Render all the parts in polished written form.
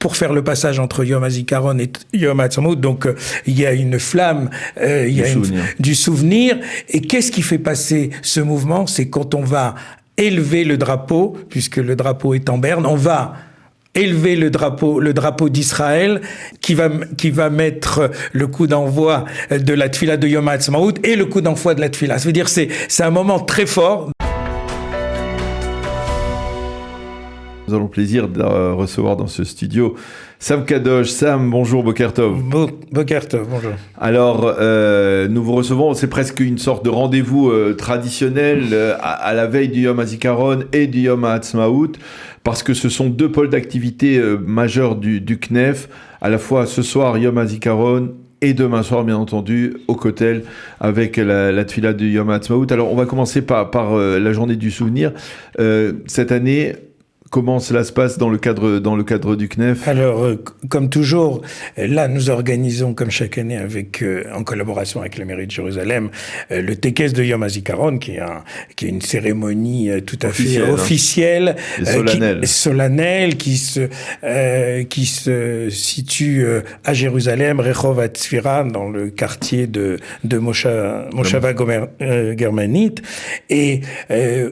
pour faire le passage entre Yom HaZikaron et Yom HaAtzmaut. Donc, il y a une flamme, il y a du souvenir. Et qu'est-ce qui fait passer ce mouvement? C'est quand on va élever le drapeau, puisque le drapeau est en berne, on va élever le drapeau d'Israël, qui va mettre le coup d'envoi de la tfila de Yom HaAtzmaut et le coup d'envoi de la tfila. Ça veut dire c'est un moment très fort. Nous avons le plaisir de recevoir dans ce studio Sam Kadosh. Sam, bonjour, Boker Tov. Boker Tov, bonjour. Alors, nous vous recevons, c'est presque une sorte de rendez-vous traditionnel à la veille du Yom HaZikaron et du Yom HaAtzmaut, parce que ce sont deux pôles d'activité majeurs du CNEF, à la fois ce soir Yom HaZikaron et demain soir, bien entendu, au Kotel, avec la tfila du Yom HaAtzmaut. Alors, on va commencer par la journée du souvenir. Cette année, comment cela se passe dans le cadre du CNEF? Alors, comme toujours, là, nous organisons, comme chaque année, en collaboration avec la mairie de Jérusalem, le Tekes de Yom HaZikaron, qui est une cérémonie tout à fait officielle, solennelle, qui se situe à Jérusalem, Rehov HaTzfira, dans le quartier de Moshava Germanite, et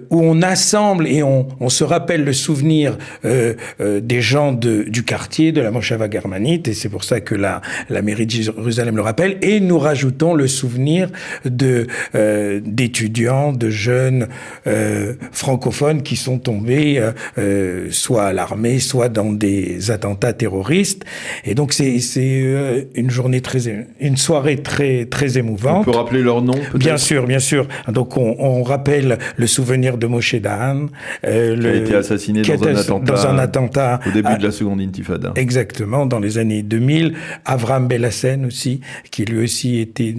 où on assemble et on se rappelle le souvenir des gens du quartier, de la Moshava Germanite, et c'est pour ça que la mairie de Jérusalem le rappelle, et nous rajoutons le souvenir d'étudiants, de jeunes francophones qui sont tombés soit à l'armée, soit dans des attentats terroristes, et donc c'est une soirée très très émouvante. On peut rappeler leur nom, peut-être? Bien sûr. Donc on rappelle le souvenir de Moshe Dahan, qui a été assassiné dans un attentat au début de la seconde intifada. Exactement, dans les années 2000. Avraham Belhassen aussi, qui lui aussi était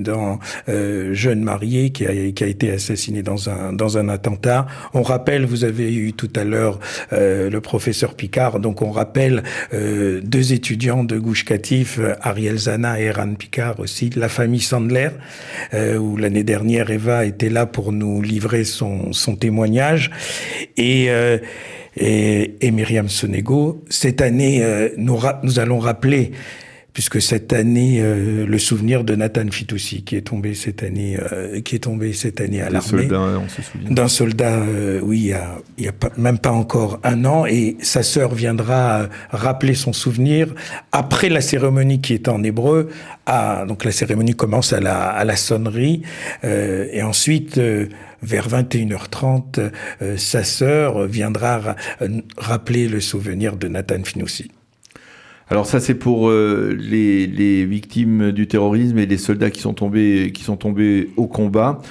jeune marié, qui a été assassiné dans un attentat. On rappelle, vous avez eu tout à l'heure le professeur Picard, donc on rappelle deux étudiants de Gush Katif, Ariel Zana et Eran Picard aussi, la famille Sandler, où l'année dernière Eva était là pour nous livrer son témoignage. Et Myriam Sonego. Cette année, nous allons rappeler, puisque cette année, le souvenir de Nathan Fitoussi, qui est tombé cette année à l'armée. On se souvient. D'un soldat, oui, il y a même pas encore un an, et sa sœur viendra rappeler son souvenir après la cérémonie qui est en hébreu. Donc la cérémonie commence à la sonnerie, et ensuite, vers 21h30, sa sœur viendra rappeler le souvenir de Nathan Fitoussi. Alors ça, c'est pour les victimes du terrorisme et les soldats qui sont tombés au combat.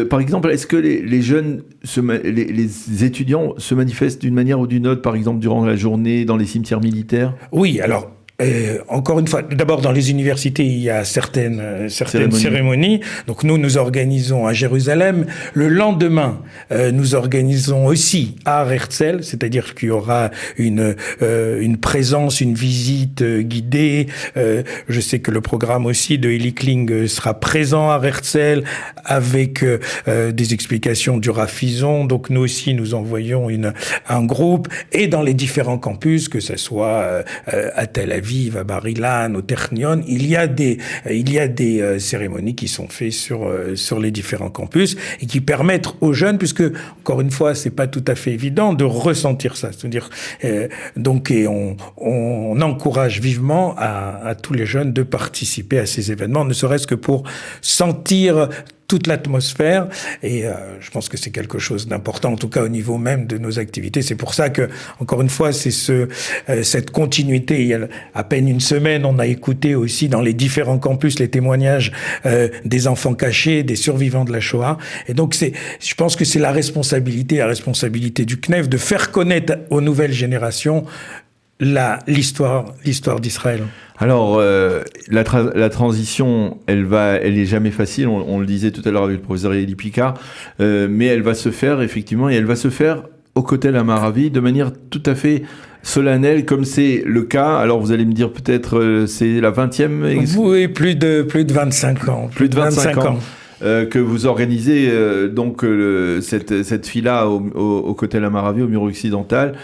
Par exemple, est-ce que les jeunes, les étudiants se manifestent d'une manière ou d'une autre, par exemple durant la journée dans les cimetières militaires? Oui, alors encore une fois, d'abord dans les universités, il y a certaines cérémonies. Donc nous organisons à Jérusalem. Le lendemain, nous organisons aussi à Herzl, c'est-à-dire qu'il y aura une présence, une visite guidée. Je sais que le programme aussi de Eli Kling sera présent à Herzl avec des explications du Rav Fison. Donc nous aussi, nous envoyons un groupe, et dans les différents campus, que ce soit à Tel Aviv, à Bar-Ilan, au Technion, il y a des cérémonies qui sont faites sur les différents campus et qui permettent aux jeunes, puisque encore une fois, c'est pas tout à fait évident de ressentir ça. C'est-à-dire, on encourage vivement à tous les jeunes de participer à ces événements, ne serait-ce que pour sentir toute l'atmosphère, et je pense que c'est quelque chose d'important, en tout cas au niveau même de nos activités. C'est pour ça que, encore une fois, c'est cette continuité. Il y a à peine une semaine, on a écouté aussi dans les différents campus les témoignages des enfants cachés, des survivants de la Shoah. Et donc je pense que c'est la responsabilité du CNEF de faire connaître aux nouvelles générations l'histoire d'Israël. Alors, la transition, elle est jamais facile, on le disait tout à l'heure avec le professeur Eli Picard, mais elle va se faire effectivement, et elle va se faire au Kotel Amaravi de manière tout à fait solennelle, comme c'est le cas. Alors vous allez me dire peut-être c'est la 20e. Oui, plus de 25 ans. Plus de 25 ans. que vous organisez cette fila au Kotel Amaravi, au mur occidental,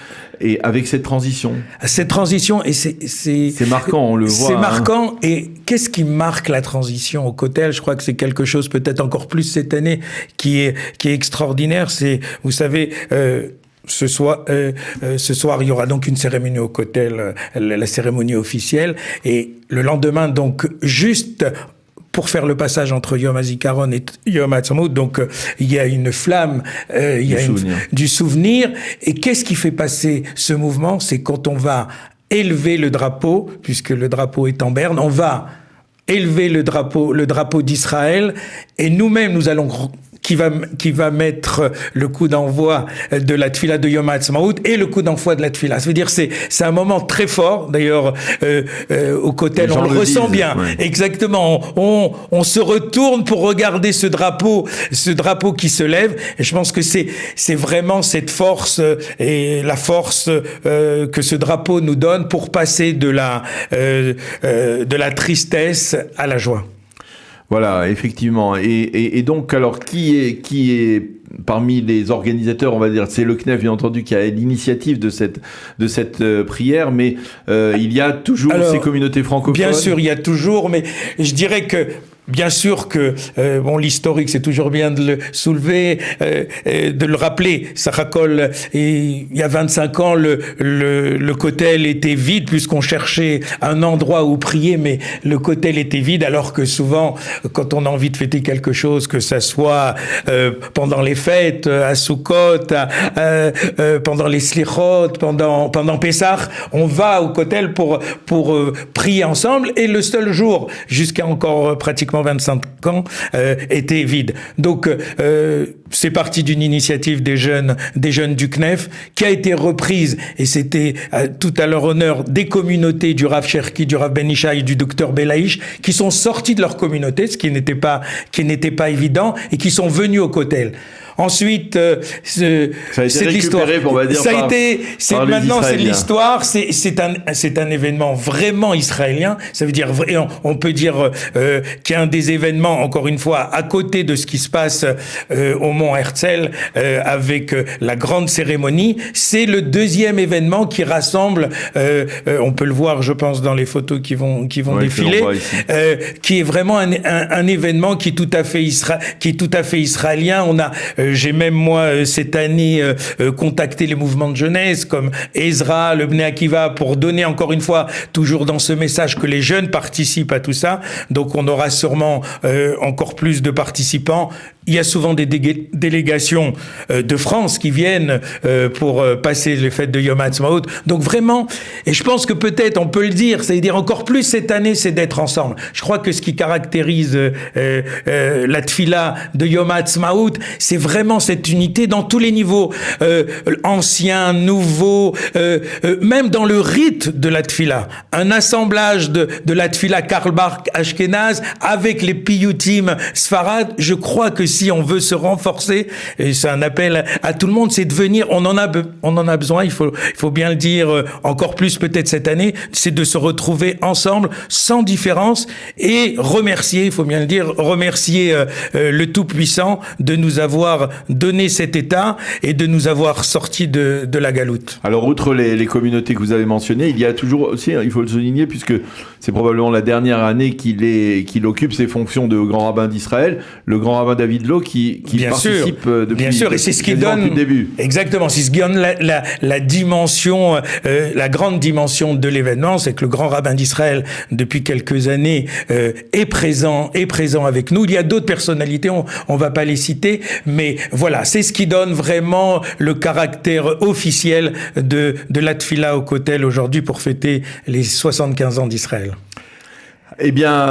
et avec cette transition. Cette transition, et c'est marquant, on le voit. C'est marquant, et qu'est-ce qui marque la transition au Kotel? Je crois que c'est quelque chose peut-être encore plus cette année qui est extraordinaire. C'est, vous savez, ce soir, il y aura donc une cérémonie au Kotel, la cérémonie officielle, et le lendemain, donc, juste pour faire le passage entre Yom HaZikaron et Yom HaAtzmaut, donc il y a une flamme, il y a du souvenir. Et qu'est-ce qui fait passer ce mouvement? C'est quand on va élever le drapeau, puisque le drapeau est en berne, on va élever le drapeau d'Israël, et nous-mêmes, nous allons qui va mettre le coup d'envoi de la tfila de Yom HaAtzmaut et le coup d'envoi de la tfila. Ça veut dire c'est un moment très fort. D'ailleurs, au Kotel, on le ressent bien. Ouais. Exactement. On se retourne pour regarder ce drapeau qui se lève. Et je pense que c'est vraiment cette force et la force que ce drapeau nous donne pour passer de la tristesse à la joie. Voilà, effectivement. Et donc, alors, qui est parmi les organisateurs, on va dire, c'est le CNEF, bien entendu, qui a l'initiative de cette prière, mais il y a toujours ces communautés francophones. Bien sûr, il y a toujours, mais je dirais que bien sûr que l'historique, c'est toujours bien de le soulever, de le rappeler. Saracol, il y a 25 ans, le Kotel était vide puisqu'on cherchait un endroit où prier, mais le Kotel était vide, alors que souvent, quand on a envie de fêter quelque chose, que ça soit pendant les fêtes, à Sukkot, pendant les Slichot, pendant Pessah, on va au Kotel pour prier ensemble, et le seul jour, jusqu'à encore pratiquement 25 ans, était vide. Donc, c'est parti d'une initiative des jeunes du CNEF qui a été reprise, et c'était tout à leur honneur, des communautés du Rav Cherki, du Rav Ben Ishai et du docteur Belaïch qui sont sortis de leur communauté, ce qui n'était pas évident, et qui sont venus au Kotel. Ensuite, c'est l'histoire. On va dire, maintenant c'est l'histoire. C'est un événement vraiment israélien. Ça veut dire, on peut dire qu'il y a un des événements, encore une fois, à côté de ce qui se passe au Mont Herzl avec la grande cérémonie. C'est le deuxième événement qui rassemble. On peut le voir, je pense, dans les photos qui vont défiler, qui est vraiment un événement qui est tout à fait israélien. On a j'ai même, moi, cette année, contacté les mouvements de jeunesse comme Ezra, le Bnei Akiva, pour donner encore une fois, toujours dans ce message, que les jeunes participent à tout ça. Donc on aura sûrement encore plus de participants. Il y a souvent des délégations de France qui viennent pour passer les fêtes de Yom HaAtzmaut. Donc vraiment, et je pense que peut-être on peut le dire, c'est-à-dire encore plus cette année, c'est d'être ensemble. Je crois que ce qui caractérise la tfila de Yom HaAtzmaut, c'est vraiment cette unité dans tous les niveaux, anciens, nouveaux, même dans le rite de la tfila. Un assemblage de la tfila Karl Barth Ashkenaz avec les piyutim Sfarad. Je crois que si on veut se renforcer, et c'est un appel à tout le monde, c'est de venir, on en a besoin, il faut bien le dire, encore plus peut-être cette année, c'est de se retrouver ensemble, sans différence, et remercier, il faut bien le dire, remercier le Tout-Puissant de nous avoir donné cet état et de nous avoir sortis de la galoute. Alors, outre les communautés que vous avez mentionnées, il y a toujours aussi, il faut le souligner, puisque c'est probablement la dernière année qu'il occupe ses fonctions de grand rabbin d'Israël, le grand rabbin David Lowe qui bien participe sûr, depuis, bien sûr, et c'est ce qui donne depuis le début. Exactement, c'est ce qui donne la dimension, la grande dimension de l'événement, c'est que le grand rabbin d'Israël depuis quelques années est présent avec nous. Il y a d'autres personnalités, on va pas les citer, mais voilà, c'est ce qui donne vraiment le caractère officiel de la tfila au Kotel aujourd'hui pour fêter les 75 ans d'Israël. Eh bien,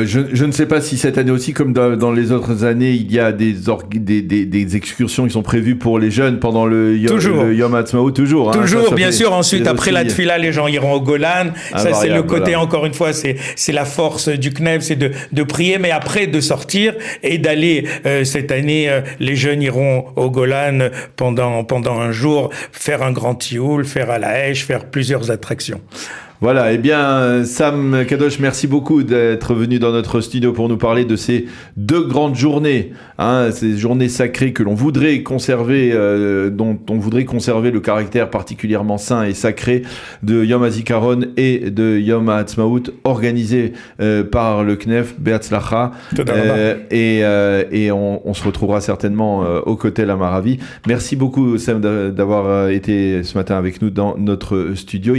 je ne sais pas si cette année aussi, comme dans les autres années, il y a des excursions qui sont prévues pour les jeunes pendant le Yom HaAtzmaut, toujours. Toujours, ça bien sûr. Ensuite, après la tfila, les gens iront au Golan. Ça, c'est le côté, encore une fois, c'est la force du CNEF, c'est de prier, mais après de sortir et d'aller, cette année, les jeunes iront au Golan pendant un jour, faire un grand tioul, faire à la Hache, faire plusieurs attractions. Voilà, eh bien, Sam Kadosh, merci beaucoup d'être venu dans notre studio pour nous parler de ces 2 grandes journées, ces journées sacrées que l'on voudrait conserver, dont on voudrait conserver le caractère particulièrement saint et sacré de Yom HaZikaron et de Yom HaAtzmaut, organisées par le CNEF, Be'atzlacha, et on se retrouvera certainement au Kotel Amaravi. Merci beaucoup, Sam, d'avoir été ce matin avec nous dans notre studio.